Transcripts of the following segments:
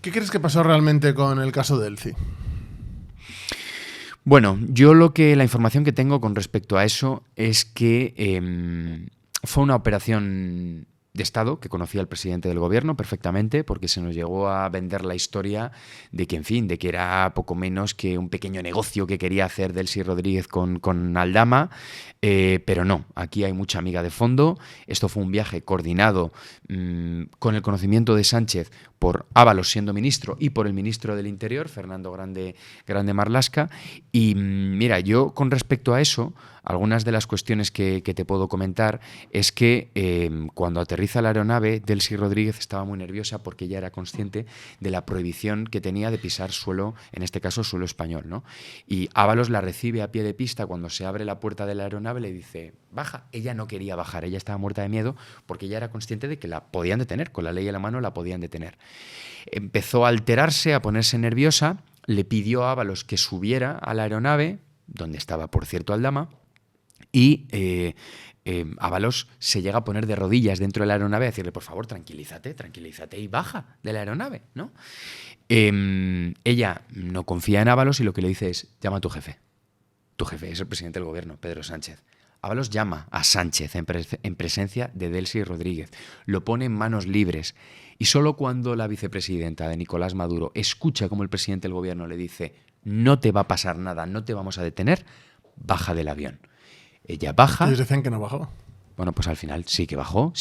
¿Qué crees que pasó realmente con el caso de Elci? Bueno, la información que tengo con respecto a eso es que fue una operación de Estado que conocía el presidente del gobierno perfectamente, porque se nos llegó a vender la historia de que, en fin, de que era poco menos que un pequeño negocio que quería hacer Delcy Rodríguez con Aldama, pero no, aquí hay mucha amiga de fondo. Esto fue un viaje coordinado con el conocimiento de Sánchez por Ábalos siendo ministro y por el ministro del Interior, Fernando Grande Marlaska. Y mira, yo con respecto a eso, algunas de las cuestiones que te puedo comentar es que cuando aterriza la aeronave, Delcy Rodríguez estaba muy nerviosa porque ella era consciente de la prohibición que tenía de pisar suelo, en este caso suelo español, ¿no? Y Ábalos la recibe a pie de pista cuando se abre la puerta de la aeronave, le dice, baja. Ella no quería bajar, ella estaba muerta de miedo porque ella era consciente de que la podían detener, con la ley en la mano la podían detener. Empezó a alterarse, a ponerse nerviosa, le pidió a Ábalos que subiera a la aeronave, donde estaba, por cierto, Aldama, y Ábalos se llega a poner de rodillas dentro de la aeronave a decirle, por favor, tranquilízate y baja de la aeronave, ¿no? Ella no confía en Ábalos y lo que le dice es, llama a tu jefe. Tu jefe es el presidente del gobierno, Pedro Sánchez. Ábalos llama a Sánchez en presencia de Delcy Rodríguez, lo pone en manos libres y solo cuando la vicepresidenta de Nicolás Maduro escucha como el presidente del gobierno le dice no te va a pasar nada, no te vamos a detener, baja del avión. Ella baja. Ellos decían que no bajó. Bueno, pues al final sí que bajó,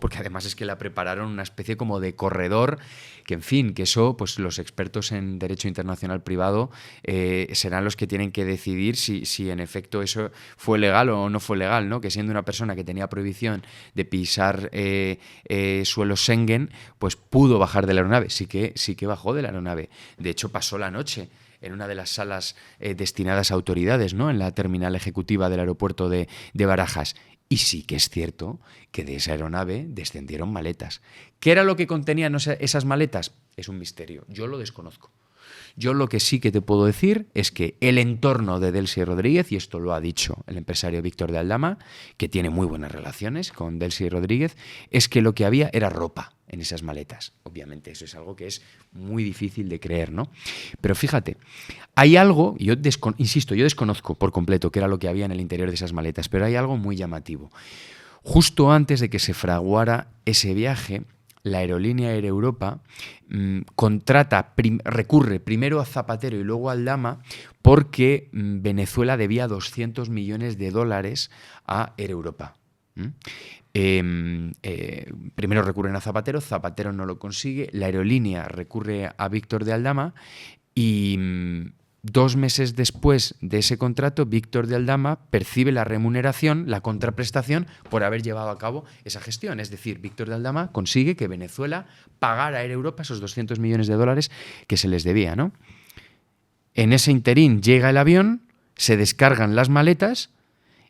porque además es que la prepararon una especie como de corredor, que en fin, que eso, pues los expertos en derecho internacional privado serán los que tienen que decidir si en efecto eso fue legal o no fue legal, ¿no? Que siendo una persona que tenía prohibición de pisar suelo Schengen, pues pudo bajar de la aeronave, sí que bajó de la aeronave. De hecho, pasó la noche en una de las salas destinadas a autoridades, ¿no? En la terminal ejecutiva del aeropuerto de Barajas. Y sí que es cierto que de esa aeronave descendieron maletas. ¿Qué era lo que contenían esas maletas? Es un misterio. Yo lo desconozco. Yo lo que sí que te puedo decir es que el entorno de Delcy Rodríguez, y esto lo ha dicho el empresario Víctor de Aldama, que tiene muy buenas relaciones con Delcy Rodríguez, es que lo que había era ropa en esas maletas. Obviamente eso es algo que es muy difícil de creer, ¿no? Pero fíjate, hay algo, yo desconozco por completo qué era lo que había en el interior de esas maletas, pero hay algo muy llamativo. Justo antes de que se fraguara ese viaje, la aerolínea Air Europa recurre primero a Zapatero y luego a Aldama porque Venezuela debía $200 millones a Air Europa. Primero recurren a Zapatero, Zapatero no lo consigue, la aerolínea recurre a Víctor de Aldama y 2 meses después de ese contrato, Víctor de Aldama percibe la remuneración, la contraprestación, por haber llevado a cabo esa gestión. Es decir, Víctor de Aldama consigue que Venezuela pagara a Air Europa esos $200 millones que se les debía, ¿no? En ese interín llega el avión, se descargan las maletas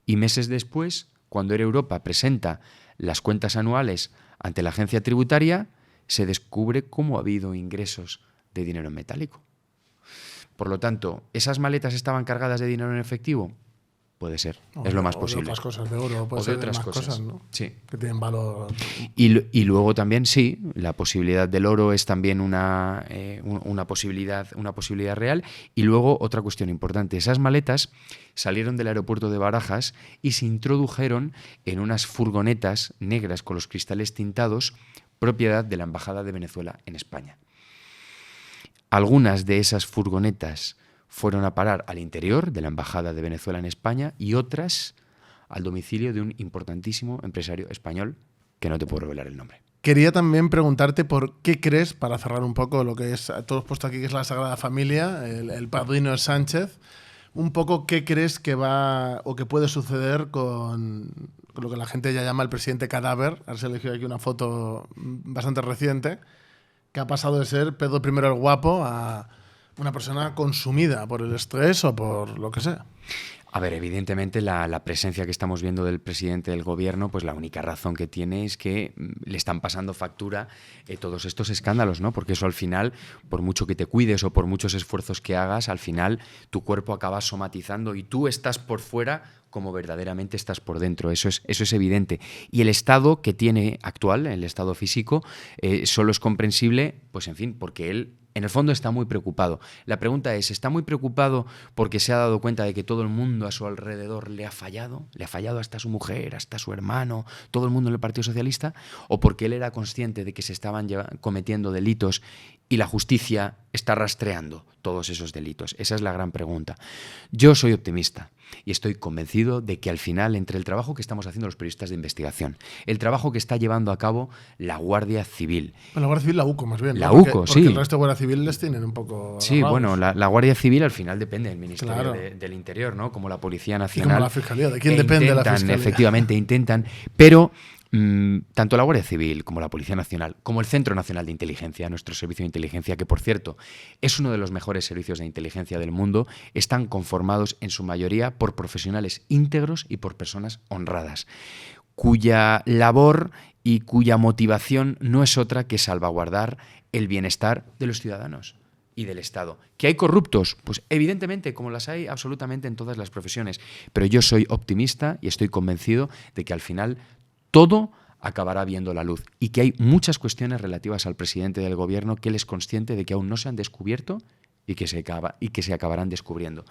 y meses después, cuando Air Europa presenta las cuentas anuales ante la agencia tributaria, se descubre cómo ha habido ingresos de dinero en metálico. Por lo tanto, ¿esas maletas estaban cargadas de dinero en efectivo? Puede ser, es lo más posible. O de otras cosas, de oro, puede ser de otras cosas, ¿no? Sí. Que tienen valor. Y luego también, sí, la posibilidad del oro es también una posibilidad real. Y luego otra cuestión importante, esas maletas salieron del aeropuerto de Barajas y se introdujeron en unas furgonetas negras con los cristales tintados, propiedad de la Embajada de Venezuela en España. Algunas de esas furgonetas fueron a parar al interior de la Embajada de Venezuela en España y otras al domicilio de un importantísimo empresario español que no te puedo revelar el nombre. Quería también preguntarte por qué crees, para cerrar un poco lo que es, todos puesto aquí que es la Sagrada Familia, el padrino es Sánchez, un poco qué crees que va o que puede suceder con lo que la gente ya llama el presidente cadáver. Ahora se eligió aquí una foto bastante reciente, que ha pasado de ser Pedro I el Guapo a una persona consumida por el estrés o por lo que sea. A ver, evidentemente la presencia que estamos viendo del presidente del gobierno, pues la única razón que tiene es que le están pasando factura todos estos escándalos, ¿no? Porque eso al final, por mucho que te cuides o por muchos esfuerzos que hagas, al final tu cuerpo acaba somatizando y tú estás por fuera como verdaderamente estás por dentro. Eso es evidente. Y el estado que tiene actual, el estado físico, solo es comprensible, pues en fin, porque él en el fondo está muy preocupado. La pregunta es, ¿está muy preocupado porque se ha dado cuenta de que todo el mundo a su alrededor le ha fallado? ¿Le ha fallado hasta su mujer, hasta su hermano, todo el mundo en el Partido Socialista? ¿O porque él era consciente de que se estaban cometiendo delitos y la justicia está rastreando todos esos delitos? Esa es la gran pregunta. Yo soy optimista y estoy convencido de que al final, entre el trabajo que estamos haciendo los periodistas de investigación, el trabajo que está llevando a cabo la Guardia Civil. Bueno, la Guardia Civil, la UCO más bien. La ¿no? UCO, porque sí. el resto de Guardia Civil les tienen un poco Sí, agarrados. bueno, la Guardia Civil al final depende del Ministerio Claro. del Interior, ¿no? Como la Policía Y Nacional. como la Fiscalía. ¿De quién depende la Intentan, Fiscalía? efectivamente, intentan, pero tanto la Guardia Civil como la Policía Nacional, como el Centro Nacional de Inteligencia, nuestro servicio de inteligencia, que por cierto es uno de los mejores servicios de inteligencia del mundo, están conformados en su mayoría por profesionales íntegros y por personas honradas, cuya labor y cuya motivación no es otra que salvaguardar el bienestar de los ciudadanos y del Estado. ¿Que hay corruptos? Pues evidentemente, como las hay absolutamente en todas las profesiones. Pero yo soy optimista y estoy convencido de que al final todo acabará viendo la luz y que hay muchas cuestiones relativas al presidente del gobierno que él es consciente de que aún no se han descubierto y que se acabarán descubriendo.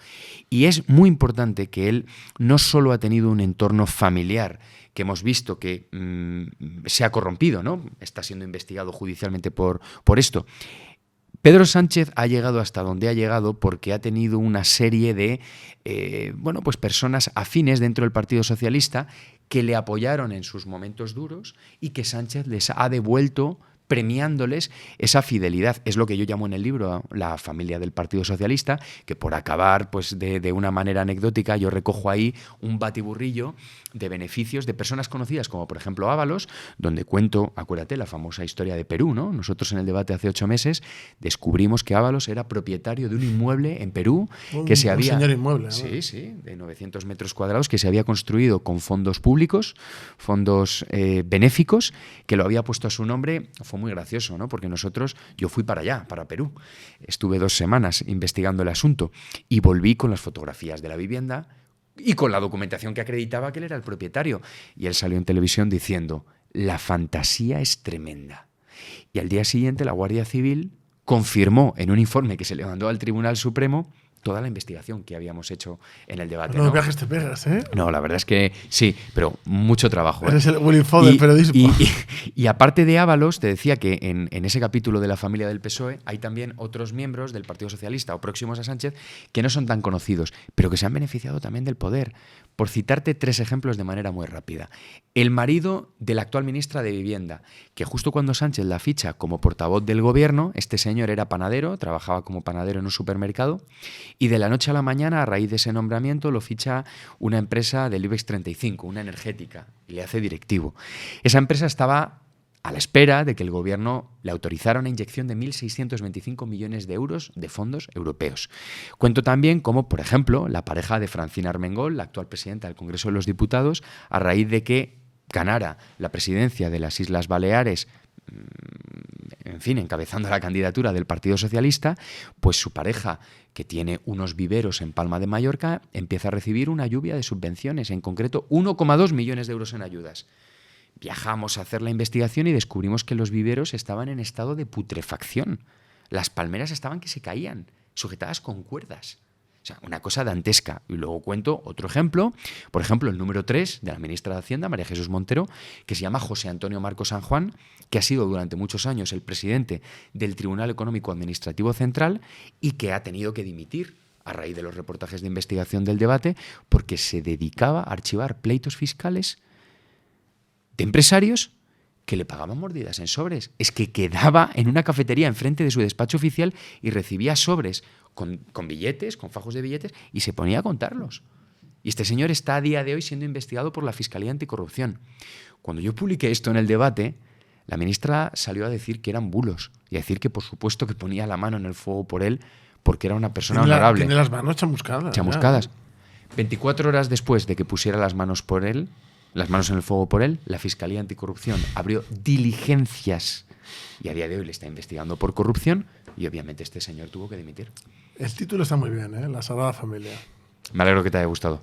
Y es muy importante que él no solo ha tenido un entorno familiar, que hemos visto que se ha corrompido, ¿no? Está siendo investigado judicialmente por esto. Pedro Sánchez ha llegado hasta donde ha llegado porque ha tenido una serie de pues personas afines dentro del Partido Socialista que le apoyaron en sus momentos duros y que Sánchez les ha devuelto premiándoles esa fidelidad. Es lo que yo llamo en el libro la familia del Partido Socialista, que por acabar pues de una manera anecdótica yo recojo ahí un batiburrillo de beneficios de personas conocidas como por ejemplo Ábalos, donde cuento, acuérdate, la famosa historia de Perú, ¿no? Nosotros en el debate hace 8 meses descubrimos que Ábalos era propietario de un inmueble en Perú que se había... Un señor inmueble, ¿no? Sí, de 900 metros cuadrados que se había construido con fondos públicos, fondos benéficos, que lo había puesto a su nombre. Fue muy gracioso, ¿no? Porque yo fui para allá, para Perú. Estuve 2 semanas investigando el asunto y volví con las fotografías de la vivienda y con la documentación que acreditaba que él era el propietario. Y él salió en televisión diciendo, la fantasía es tremenda. Y al día siguiente la Guardia Civil confirmó en un informe que se le mandó al Tribunal Supremo toda la investigación que habíamos hecho en el debate. No viajes te pegas, ¿eh? No, la verdad es que sí, pero mucho trabajo. Eres el Willy Fogg del periodismo. Y aparte de Ábalos, te decía que en ese capítulo de la familia del PSOE hay también otros miembros del Partido Socialista o próximos a Sánchez que no son tan conocidos, pero que se han beneficiado también del poder. Por citarte 3 ejemplos de manera muy rápida. El marido de la actual ministra de Vivienda, que justo cuando Sánchez la ficha como portavoz del gobierno, este señor era panadero, trabajaba como panadero en un supermercado, y de la noche a la mañana, a raíz de ese nombramiento, lo ficha una empresa del IBEX 35, una energética, y le hace directivo. Esa empresa estaba a la espera de que el gobierno le autorizara una inyección de 1.625 millones de euros de fondos europeos. Cuento también cómo, por ejemplo, la pareja de Francina Armengol, la actual presidenta del Congreso de los Diputados, a raíz de que ganara la presidencia de las Islas Baleares, en fin, encabezando la candidatura del Partido Socialista, pues su pareja, que tiene unos viveros en Palma de Mallorca, empieza a recibir una lluvia de subvenciones, en concreto 1,2 millones de euros en ayudas. Viajamos a hacer la investigación y descubrimos que los viveros estaban en estado de putrefacción. Las palmeras estaban que se caían, sujetadas con cuerdas. O sea, una cosa dantesca. Y luego cuento otro ejemplo, por ejemplo, el número 3 de la ministra de Hacienda, María Jesús Montero, que se llama José Antonio Marco San Juan, que ha sido durante muchos años el presidente del Tribunal Económico Administrativo Central y que ha tenido que dimitir a raíz de los reportajes de investigación del debate porque se dedicaba a archivar pleitos fiscales de empresarios que le pagaban mordidas en sobres. Es que quedaba en una cafetería enfrente de su despacho oficial y recibía sobres con billetes, con fajos de billetes, y se ponía a contarlos. Y este señor está a día de hoy siendo investigado por la Fiscalía Anticorrupción. Cuando yo publiqué esto en el debate, la ministra salió a decir que eran bulos y a decir que por supuesto que ponía la mano en el fuego por él porque era una persona honorable. Tiene las manos chamuscadas. Chamuscadas. 24 horas después de que pusiera las manos en el fuego por él, la Fiscalía Anticorrupción abrió diligencias y a día de hoy le está investigando por corrupción y obviamente este señor tuvo que dimitir. El título está muy bien, ¿eh? La Sagrada Familia. Me alegro que te haya gustado.